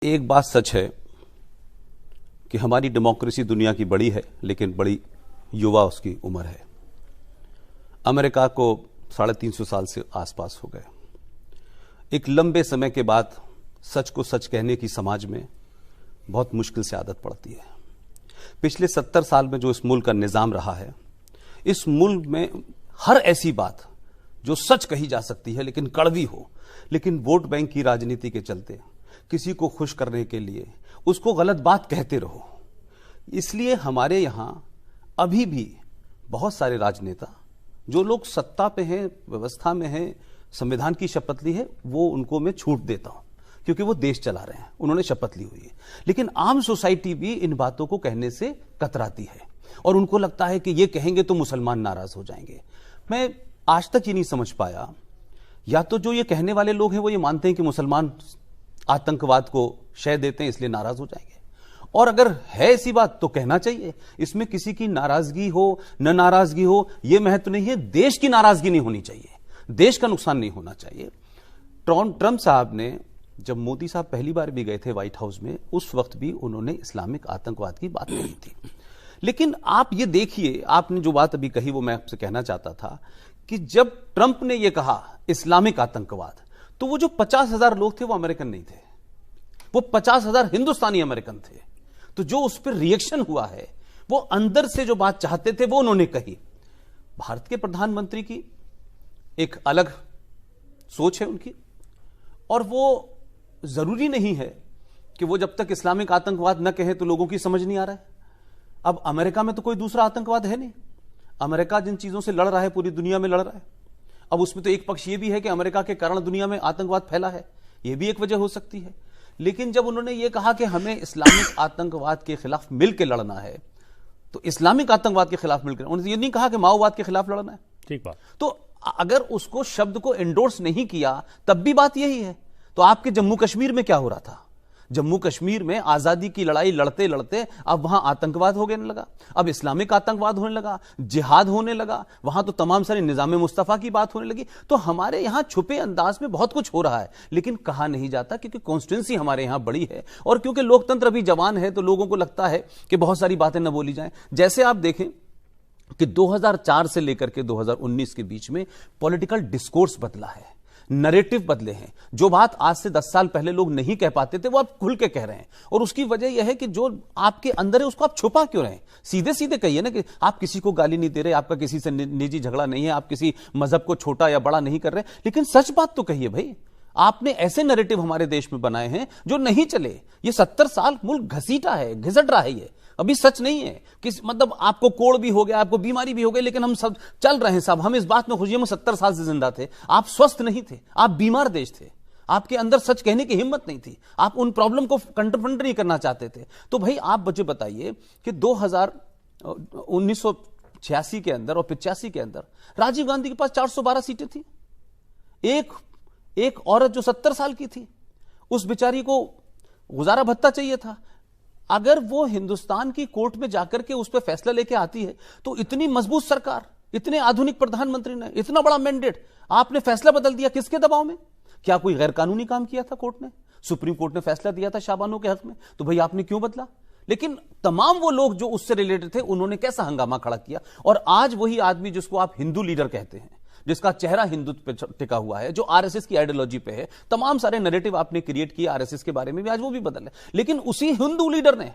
एक बात सच है कि हमारी डेमोक्रेसी दुनिया की बड़ी है, लेकिन बड़ी युवा उसकी उम्र है। अमेरिका को 350 साल से आसपास हो गए। एक लंबे समय के बाद सच को सच कहने की समाज में बहुत मुश्किल से आदत पड़ती है। पिछले 70 साल में जो इस मुल्क का निज़ाम रहा है, इस मुल्क में हर ऐसी बात जो सच कही जा सकती है लेकिन कड़वी हो, लेकिन वोट बैंक की राजनीति के चलते किसी को खुश करने के लिए उसको गलत बात कहते रहो। इसलिए हमारे यहां अभी भी बहुत सारे राजनेता जो लोग सत्ता पे हैं, व्यवस्था में हैं, संविधान की शपथ ली है, वो उनको मैं छूट देता हूं क्योंकि वो देश चला रहे हैं, उन्होंने शपथ ली हुई है। लेकिन आम सोसाइटी भी इन बातों को कहने से कतराती है और उनको लगता है कि ये कहेंगे तो मुसलमान नाराज हो जाएंगे। मैं आज तक ये नहीं समझ पाया, या तो जो ये कहने वाले लोग हैं वो ये मानते हैं कि मुसलमान आतंकवाद को शय देते हैं इसलिए नाराज हो जाएंगे, और अगर है ऐसी बात तो कहना चाहिए। इसमें किसी की नाराजगी हो न नाराजगी हो यह महत्व नहीं है, देश की नाराजगी नहीं होनी चाहिए, देश का नुकसान नहीं होना चाहिए। ट्रंप साहब ने जब मोदी साहब पहली बार भी गए थे व्हाइट हाउस में, उस वक्त भी उन्होंने इस्लामिक आतंकवाद की बात कही थी। लेकिन आप ये देखिए, आपने जो बात अभी कही वो मैं आपसे कहना चाहता था कि जब ट्रंप ने यह कहा इस्लामिक आतंकवाद, तो वो जो 50,000 लोग थे वो अमेरिकन नहीं थे, वो 50,000 हिंदुस्तानी अमेरिकन थे। तो जो उस पर रिएक्शन हुआ है, वो अंदर से जो बात चाहते थे वो उन्होंने कही। भारत के प्रधानमंत्री की एक अलग सोच है उनकी, और वो जरूरी नहीं है कि वो जब तक इस्लामिक आतंकवाद न कहे तो लोगों की समझ नहीं आ रहा है। अब अमेरिका में तो कोई दूसरा आतंकवाद है नहीं। अमेरिका जिन चीजों से लड़ रहा है पूरी दुनिया में लड़ रहा है। अब उसमें तो एक पक्ष ये भी है कि अमेरिका के कारण दुनिया में आतंकवाद फैला है, यह भी एक वजह हो सकती है। लेकिन जब उन्होंने ये कहा कि हमें इस्लामिक आतंकवाद के खिलाफ मिलकर लड़ना है, तो इस्लामिक आतंकवाद के खिलाफ मिलकर, उन्होंने ये नहीं कहा कि माओवाद के खिलाफ लड़ना है। ठीक बात। तो अगर उसको शब्द को एंडोर्स नहीं किया तब भी बात यही है। तो आपके जम्मू कश्मीर में क्या हो रहा था? जम्मू कश्मीर में आजादी की लड़ाई लड़ते लड़ते अब वहां आतंकवाद होने लगा, अब इस्लामिक आतंकवाद होने लगा, जिहाद होने लगा, वहां तो तमाम सारी निजाम मुस्तफा की बात होने लगी। तो हमारे यहां छुपे अंदाज में बहुत कुछ हो रहा है, लेकिन कहा नहीं जाता क्योंकि कॉन्स्टिट्यूंसी हमारे यहां बड़ी है और क्योंकि लोकतंत्र अभी जवान है, तो लोगों को लगता है कि बहुत सारी बातें न बोली जाएं। जैसे आप देखें कि 2004 से लेकर के 2019 के बीच में पॉलिटिकल डिस्कोर्स बदला है, नैरेटिव बदले हैं। जो बात आज से 10 साल पहले लोग नहीं कह पाते थे वो आप खुल के कह रहे हैं, और उसकी वजह यह है कि जो आपके अंदर है उसको आप छुपा क्यों रहे हैं? सीधे सीधे कहिए ना कि आप किसी को गाली नहीं दे रहे, आपका किसी से निजी झगड़ा नहीं है, आप किसी मजहब को छोटा या बड़ा नहीं कर रहे, लेकिन सच बात तो कहिए भाई। आपने ऐसे नैरेटिव हमारे देश में बनाए हैं जो नहीं चले। ये 70 साल मुल्क घसीटा है, घिसट रहा है, ये अभी सच नहीं है कि मतलब आपको कोड़ भी हो गया, आपको बीमारी भी हो गई, लेकिन हम सब चल रहे हैं। साहब हम इस बात में खुशी, हम 70 साल से जिंदा थे। आप स्वस्थ नहीं थे, आप बीमार देश थे, आपके अंदर सच कहने की हिम्मत नहीं थी, आप उन प्रॉब्लम को कंफ्रंट नहीं करना चाहते थे। तो भाई आप मुझे बताइए कि 1986 के अंदर और 85 के अंदर राजीव गांधी के पास 412 सीटें थी। एक औरत जो 70 साल की थी, उस बेचारी को गुजारा भत्ता चाहिए था। अगर वो हिंदुस्तान की कोर्ट में जाकर के उस पर फैसला लेके आती है, तो इतनी मजबूत सरकार, इतने आधुनिक प्रधानमंत्री ने, इतना बड़ा मैंडेट, आपने फैसला बदल दिया किसके दबाव में? क्या कोई गैर कानूनी काम किया था कोर्ट ने? सुप्रीम कोर्ट ने फैसला दिया था शाबानों के हक में, तो भाई आपने क्यों बदला? लेकिन तमाम वो लोग जो उससे रिलेटेड थे उन्होंने कैसा हंगामा खड़ा किया। और आज वही आदमी जिसको आप हिंदू लीडर कहते हैं, जिसका चेहरा हिंदुत्व पे टिका हुआ है, जो आरएसएस की आइडियोलॉजी पे है, तमाम सारे नैरेटिव आपने क्रिएट किए आरएसएस के बारे में भी, आज वो भी बदल है। लेकिन उसी हिंदू लीडर ने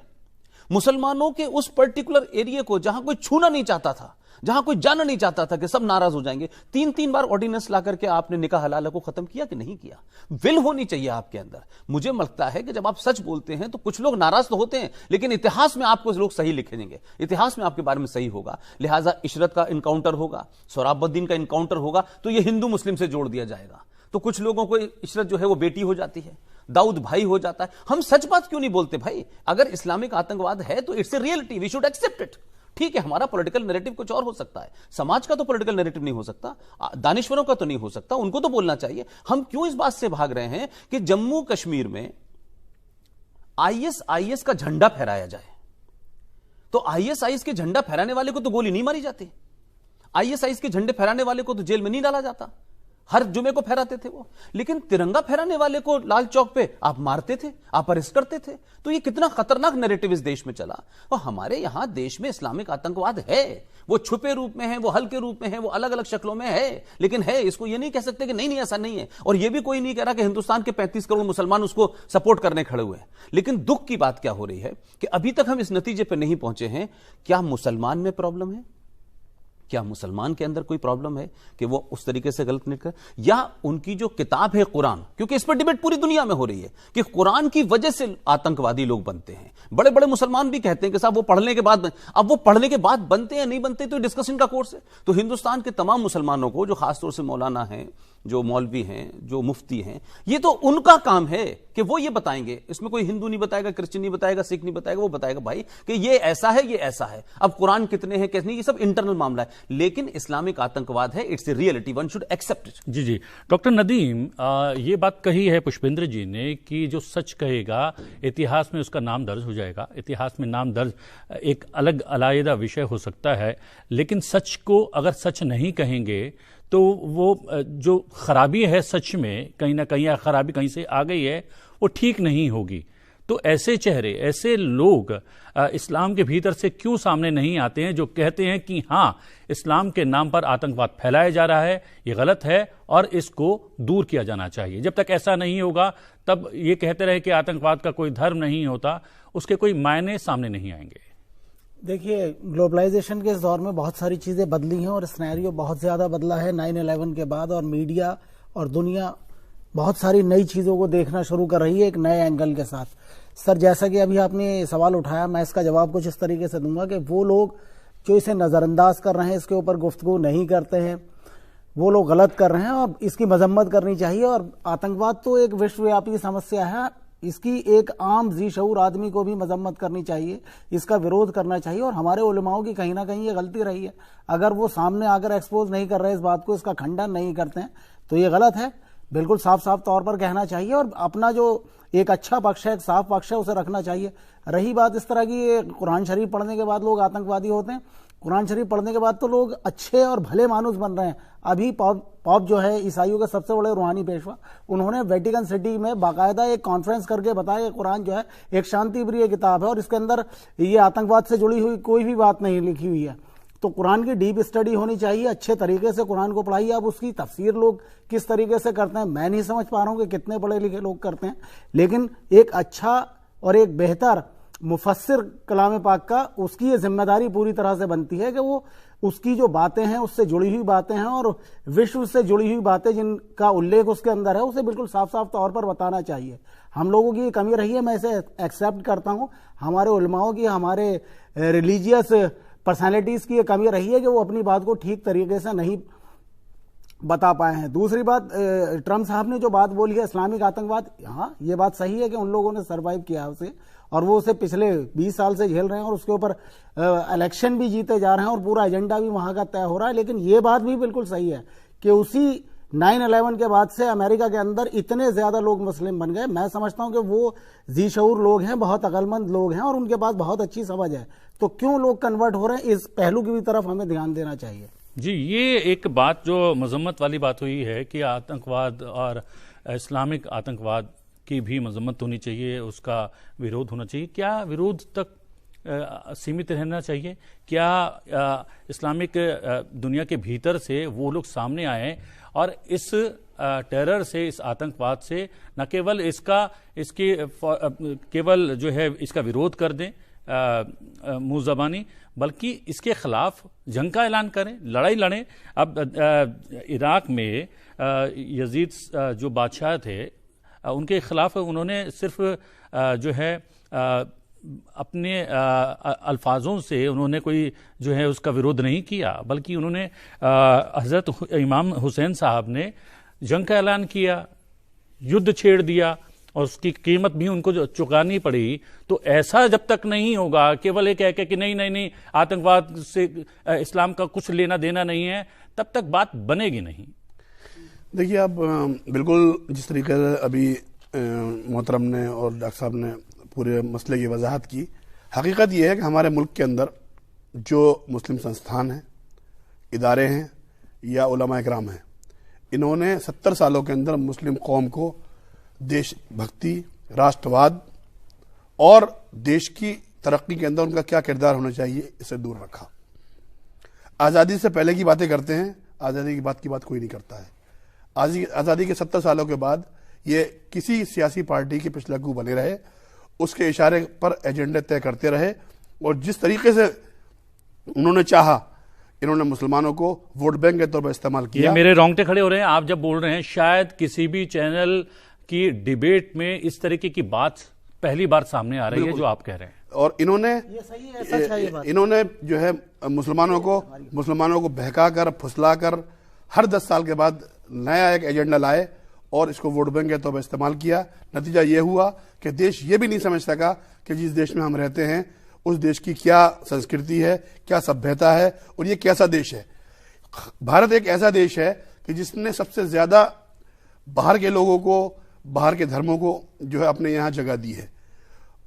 मुसलमानों के उस पर्टिकुलर एरिया को, जहां कोई छूना नहीं चाहता था, जहां कोई जाना नहीं चाहता था कि सब नाराज हो जाएंगे, 3-3 बार ऑर्डिनेंस ला करके आपने निकाह हलाला को खत्म किया कि नहीं किया? विल होनी चाहिए आपके अंदर। मुझे लगता है कि जब आप सच बोलते हैं तो कुछ लोग नाराज तो होते हैं, लेकिन इतिहास में आपको लोग सही लिखेंगे, इतिहास में आपके बारे में सही होगा। लिहाजा इशरत का इनकाउंटर होगा, सोहराबुद्दीन का इनकाउंटर होगा, तो यह हिंदू मुस्लिम से जोड़ दिया जाएगा। तो कुछ लोगों को इशरत जो है वो बेटी हो जाती है, दाऊद भाई हो जाता है। हम सच बात क्यों नहीं बोलते भाई? अगर इस्लामिक आतंकवाद है तो it's a reality, we should accept it. ठीक है, हमारा पॉलिटिकल नैरेटिव कुछ और हो सकता है, समाज का तो पॉलिटिकल नैरेटिव नहीं हो सकता, दानिश्वरों का तो नहीं हो सकता, उनको तो बोलना चाहिए। हम क्यों इस बात से भाग रहे हैं कि जम्मू कश्मीर में आईएसआईएस का झंडा फहराया जाए? तो आईएसआईएस के झंडा फहराने वाले को तो गोली नहीं मारी जाती, आईएसआईएस के झंडे फहराने वाले को तो जेल में नहीं डाला जाता। हर जुमे को फहराते थे वो, लेकिन तिरंगा फहराने वाले को लाल चौक पे आप मारते थे, आप अरेस्ट करते थे। तो ये कितना खतरनाक नैरेटिव इस देश में चला। और हमारे यहां देश में इस्लामिक आतंकवाद है, वो छुपे रूप में है, वो हल्के रूप में है, वो अलग अलग शक्लों में है, लेकिन है। इसको ये नहीं कह सकते कि नहीं नहीं ऐसा नहीं है। और ये भी कोई नहीं कह रहा कि हिंदुस्तान के 35 करोड़ मुसलमान उसको सपोर्ट करने खड़े हुए हैं। लेकिन दुख की बात क्या हो रही है कि अभी तक हम इस नतीजे पर नहीं पहुंचे हैं, क्या मुसलमान में प्रॉब्लम है, क्या मुसलमान के अंदर कोई प्रॉब्लम है कि वो उस तरीके से गलत नहीं कर, या उनकी जो किताब है कुरान, क्योंकि इस पर डिबेट पूरी दुनिया में हो रही है कि कुरान की वजह से आतंकवादी लोग बनते हैं। बड़े बड़े मुसलमान भी कहते हैं कि साहब वो पढ़ने के बाद, अब वो पढ़ने के बाद बनते हैं नहीं बनते तो डिस्कशन का कोर्स है। तो हिंदुस्तान के तमाम मुसलमानों को, जो खासतौर से मौलाना हैं, जो मौलवी हैं, जो मुफ्ती हैं, ये तो उनका काम है कि वो ये बताएंगे। इसमें कोई हिंदू नहीं बताएगा, क्रिश्चियन नहीं बताएगा, सिख नहीं बताएगा, वो बताएगा भाई कि ये ऐसा है, ये ऐसा है। अब कुरान कितने हैं कैसे नहीं, ये सब इंटरनल मामला है, लेकिन इस्लामिक आतंकवाद है, it's a reality, one should accept it. जी जी, डॉक्टर नदीम, ये बात कही है पुष्पेंद्र जी ने कि जो सच कहेगा इतिहास में उसका नाम दर्ज हो जाएगा। इतिहास में नाम दर्ज एक अलग अलग विषय हो सकता है, लेकिन सच को अगर सच नहीं कहेंगे तो वो जो खराबी है सच में, कहीं ना कहीं खराबी कहीं से आ गई है, वो ठीक नहीं होगी। तो ऐसे चेहरे, ऐसे लोग इस्लाम के भीतर से क्यों सामने नहीं आते हैं जो कहते हैं कि हाँ, इस्लाम के नाम पर आतंकवाद फैलाया जा रहा है, ये गलत है और इसको दूर किया जाना चाहिए। जब तक ऐसा नहीं होगा तब ये कहते रहे कि आतंकवाद का कोई धर्म नहीं होता, उसके कोई मायने सामने नहीं आएंगे। देखिए, ग्लोबलाइजेशन के इस दौर में बहुत सारी चीज़ें बदली हैं और सिनेरियो बहुत ज़्यादा बदला है 9/11 के बाद, और मीडिया और दुनिया बहुत सारी नई चीज़ों को देखना शुरू कर रही है एक नए एंगल के साथ। सर, जैसा कि अभी आपने सवाल उठाया, मैं इसका जवाब कुछ इस तरीके से दूंगा कि वो लोग जो इसे नज़रअंदाज कर रहे हैं, इसके ऊपर गुफ्तगू नहीं करते हैं, वो लोग गलत कर रहे हैं और इसकी मजम्मत करनी चाहिए। और आतंकवाद तो एक विश्वव्यापी समस्या है, इसकी एक आम जी शऊर आदमी को भी मजम्मत करनी चाहिए, इसका विरोध करना चाहिए। और हमारे उलमाओं की कहीं ना कहीं ये गलती रही है, अगर वो सामने आकर एक्सपोज नहीं कर रहे इस बात को, इसका खंडन नहीं करते हैं, तो ये गलत है। बिल्कुल साफ साफ तौर पर कहना चाहिए और अपना जो एक अच्छा पक्ष है, एक साफ पक्ष है, उसे रखना चाहिए। रही बात इस तरह की, कुरान शरीफ पढ़ने के बाद लोग आतंकवादी होते हैं, कुरान शरीफ पढ़ने के बाद तो लोग अच्छे और भले मानुस बन रहे हैं। अभी पॉप जो है ईसाइयों के सबसे बड़े रूहानी पेशवा, उन्होंने वेटिकन सिटी में बाकायदा एक कॉन्फ्रेंस करके बताया कि कुरान जो है एक शांति प्रिय किताब है और इसके अंदर ये आतंकवाद से जुड़ी हुई कोई भी बात नहीं लिखी हुई है। तो कुरान की डीप स्टडी होनी चाहिए, अच्छे तरीके से कुरान को पढ़ाइए। अब उसकी तफसीर लोग किस तरीके से करते हैं मैं नहीं समझ पा रहा हूं कि कितने पढ़े लिखे लोग करते हैं, लेकिन एक अच्छा और एक बेहतर मुफस्सिर कलाम पाक का, उसकी ये जिम्मेदारी पूरी तरह से बनती है कि वो उसकी जो बातें हैं, उससे जुड़ी हुई बातें हैं और विश्व से जुड़ी हुई बातें जिनका उल्लेख उसके अंदर है, उसे बिल्कुल साफ साफ तौर पर बताना चाहिए। हम लोगों की कमी रही है, मैं इसे एक्सेप्ट करता हूं। हमारे उलमाओं की, हमारे रिलीजियस पर्सनैलिटीज की ये कमी रही है कि वो अपनी बात को ठीक तरीके से नहीं बता पाए हैं। दूसरी बात, ट्रम्प साहब ने जो बात बोली है इस्लामिक आतंकवाद, हाँ ये बात सही है कि उन लोगों ने सर्वाइव किया उसे और वो उसे पिछले 20 साल से झेल रहे हैं और उसके ऊपर इलेक्शन भी जीते जा रहे हैं और पूरा एजेंडा भी वहां का तय हो रहा है। लेकिन ये बात भी बिल्कुल सही है कि उसी 9/11 के बाद से अमेरिका के अंदर इतने ज्यादा लोग मुस्लिम बन गए। मैं समझता हूं कि वो जी शऊर लोग हैं, बहुत अक्लमंद लोग हैं और उनके पास बहुत अच्छी समझ है, तो क्यों लोग कन्वर्ट हो रहे हैं, इस पहलू की भी तरफ हमें ध्यान देना चाहिए। जी, ये एक बात जो मजम्मत वाली बात हुई है कि आतंकवाद और इस्लामिक आतंकवाद की भी मजम्मत होनी चाहिए, उसका विरोध होना चाहिए। क्या विरोध तक सीमित रहना चाहिए? क्या इस्लामिक दुनिया के भीतर से वो लोग सामने आए और इस टेरर से, इस आतंकवाद से न केवल केवल जो है इसका विरोध कर दें मुंह ज़बानी, बल्कि इसके खिलाफ जंग का ऐलान करें, लड़ाई लड़ें। अब इराक में यजीद जो बादशाह थे, उनके खिलाफ उन्होंने सिर्फ जो है अपने अल्फाजों से उन्होंने कोई जो है उसका विरोध नहीं किया, बल्कि उन्होंने हज़रत इमाम हुसैन साहब ने जंग का ऐलान किया, युद्ध छेड़ दिया और उसकी कीमत भी उनको चुकानी पड़ी। तो ऐसा जब तक नहीं होगा, केवल ये कह के कि नहीं नहीं नहीं आतंकवाद से इस्लाम का कुछ लेना देना नहीं है, तब तक बात बनेगी नहीं। देखिए, अब बिल्कुल जिस तरीके से अभी मोहतरम ने और डॉक्टर साहब ने पूरे मसले की वजाहत की, हकीकत यह है कि हमारे मुल्क के अंदर जो मुस्लिम संस्थान हैं, इदारे हैं या उलमा इकराम हैं, इन्होंने 70 सालों के अंदर मुस्लिम कौम को देशभक्ति, राष्ट्रवाद और देश की तरक्की के अंदर उनका क्या किरदार होना चाहिए इसे दूर रखा। आज़ादी से पहले की बातें करते हैं, आज़ादी के बाद की बात कोई नहीं करता है। आज़ादी के 70 सालों के बाद ये किसी सियासी पार्टी के पिछलग्गू बने रहे, उसके इशारे पर एजेंडे तय करते रहे और जिस तरीके से उन्होंने चाहा इन्होंने मुसलमानों को वोट बैंक के तौर पर इस्तेमाल किया। ये मेरे रोंगटे खड़े हो रहे हैं आप जब बोल रहे हैं। शायद किसी भी चैनल की डिबेट में इस तरीके की बात पहली बार सामने आ रही है जो आप कह रहे हैं। और इन्होंने इन्होंने जो है मुसलमानों को बहकाकर, फुसलाकर हर 10 साल के बाद नया एक एजेंडा लाए और इसको वोट बैंक के तौर पर इस्तेमाल किया। नतीजा ये हुआ कि देश ये भी नहीं समझ सका कि जिस देश में हम रहते हैं उस देश की क्या संस्कृति है, क्या सभ्यता है और ये कैसा देश है। भारत एक ऐसा देश है कि जिसने सबसे ज्यादा बाहर के लोगों को, बाहर के धर्मों को जो है अपने यहाँ जगह दी है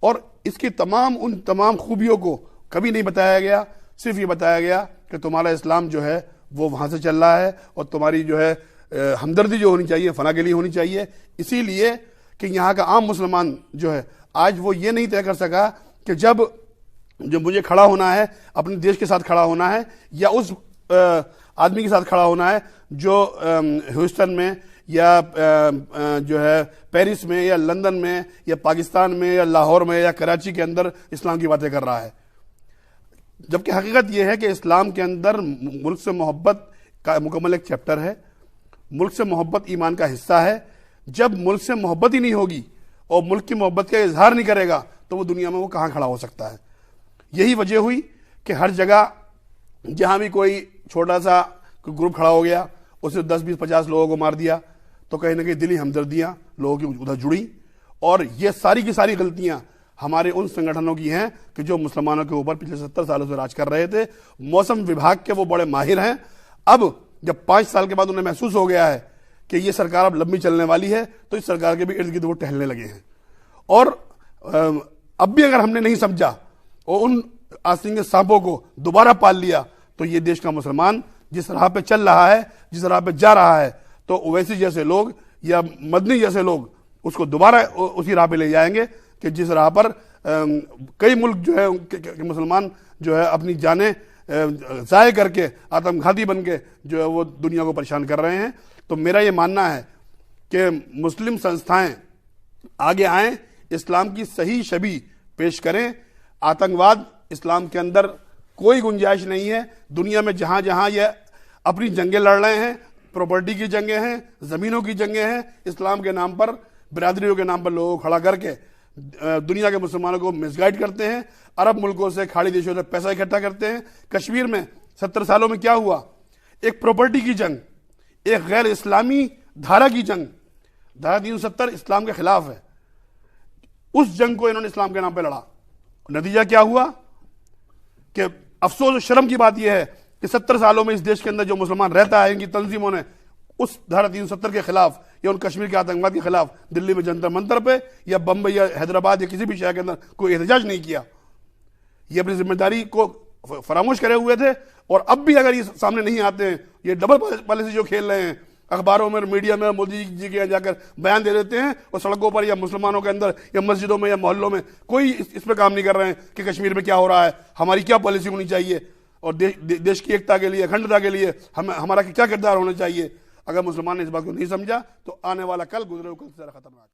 और इसकी उन तमाम खूबियों को कभी नहीं बताया गया। सिर्फ ये बताया गया कि तुम्हारा इस्लाम जो है वो वहां से चल रहा है और तुम्हारी जो है हमदर्दी जो होनी चाहिए फला के लिए होनी चाहिए। इसीलिए कि यहाँ का आम मुसलमान जो है आज वो ये नहीं तय कर सका कि जब मुझे खड़ा होना है, अपने देश के साथ खड़ा होना है या उस आदमी के साथ खड़ा होना है जो ह्यूस्टन में या जो है पेरिस में या लंदन में या पाकिस्तान में या लाहौर में या कराची के अंदर इस्लाम की बातें कर रहा है। जबकि हकीकत यह है कि इस्लाम के अंदर मुल्क से मोहब्बत का मुकम्मल एक चैप्टर है। मुल्क से मोहब्बत ईमान का हिस्सा है। जब मुल्क से मोहब्बत ही नहीं होगी और मुल्क की मोहब्बत का इजहार नहीं करेगा तो वो दुनिया में वो कहां खड़ा हो सकता है। यही वजह हुई कि हर जगह जहां भी कोई छोटा सा ग्रुप खड़ा हो गया, उसे 10, 20, 50 लोगों को मार दिया तो कहीं ना कहीं दिली हमदर्दियां लोगों की उधर जुड़ी। और ये सारी की सारी गलतियां हमारे उन संगठनों की हैं कि जो मुसलमानों के ऊपर पिछले 70 सालों से राज कर रहे थे। मौसम विभाग के वो बड़े माहिर हैं। अब जब 5 साल के बाद उन्हें महसूस हो गया है कि ये सरकार अब लंबी चलने वाली है तो इस सरकार के भी इर्द गिर्द वो टहलने लगे हैं। और अब भी अगर हमने नहीं समझा और उन आसिंगे सांपों को दोबारा पाल लिया तो ये देश का मुसलमान जिस राह पे चल रहा है, जिस राह पे जा रहा है, तो ओवैसी जैसे लोग या मदनी जैसे लोग उसको दोबारा उसी राह पे ले जाएंगे कि जिस राह पर कई मुल्क जो है मुसलमान जो है अपनी जानें ज़ाय करके आत्मघाती बन के जो है वो दुनिया को परेशान कर रहे हैं। तो मेरा ये मानना है कि मुस्लिम संस्थाएं आगे आएं, इस्लाम की सही छवि पेश करें। आतंकवाद इस्लाम के अंदर कोई गुंजाइश नहीं है। दुनिया में जहां जहां ये अपनी जंगें लड़ रहे हैं, प्रॉपर्टी की जंगें हैं, जमीनों की जंगें हैं, इस्लाम के नाम पर, बिरादरियों के नाम पर लोगों को खड़ा करके दुनिया के मुसलमानों को मिसगाइड करते हैं। अरब मुल्कों से, खाड़ी देशों से पैसा इकट्ठा करते हैं। कश्मीर में 70 सालों में क्या हुआ? एक प्रॉपर्टी की जंग, एक गैर इस्लामी धारा की जंग। धारा 370 इस्लाम के खिलाफ है। उस जंग को इन्होंने इस्लाम के नाम पर लड़ा। नतीजा क्या हुआ कि अफसोस और शर्म की बात यह है कि 70 सालों में इस देश के अंदर जो मुसलमान रहता है, इनकी तंजीमों ने उस धारा 370 के खिलाफ या उन कश्मीर के आतंकवाद के खिलाफ दिल्ली में जंतर मंतर पे या बंबई या हैदराबाद या किसी भी शहर के अंदर कोई एहतजाज नहीं किया। ये अपनी जिम्मेदारी को फरामोश करे हुए थे। और अब भी अगर ये सामने नहीं आते हैं, ये डबल पॉलिसी जो खेल रहे हैं, अखबारों में, मीडिया में मोदी जी के जाकर बयान दे देते हैं और सड़कों पर या मुसलमानों के अंदर या मस्जिदों में या मोहल्लों में कोई इस पर काम नहीं कर रहे हैं कि कश्मीर में क्या हो रहा है, हमारी क्या पॉलिसी होनी चाहिए और देश की एकता के लिए, अखंडता के लिए हमारा क्या किरदार होना चाहिए। अगर मुसलमान ने इस बात को नहीं समझा तो आने वाला कल गुजरे कल से खतरनाक।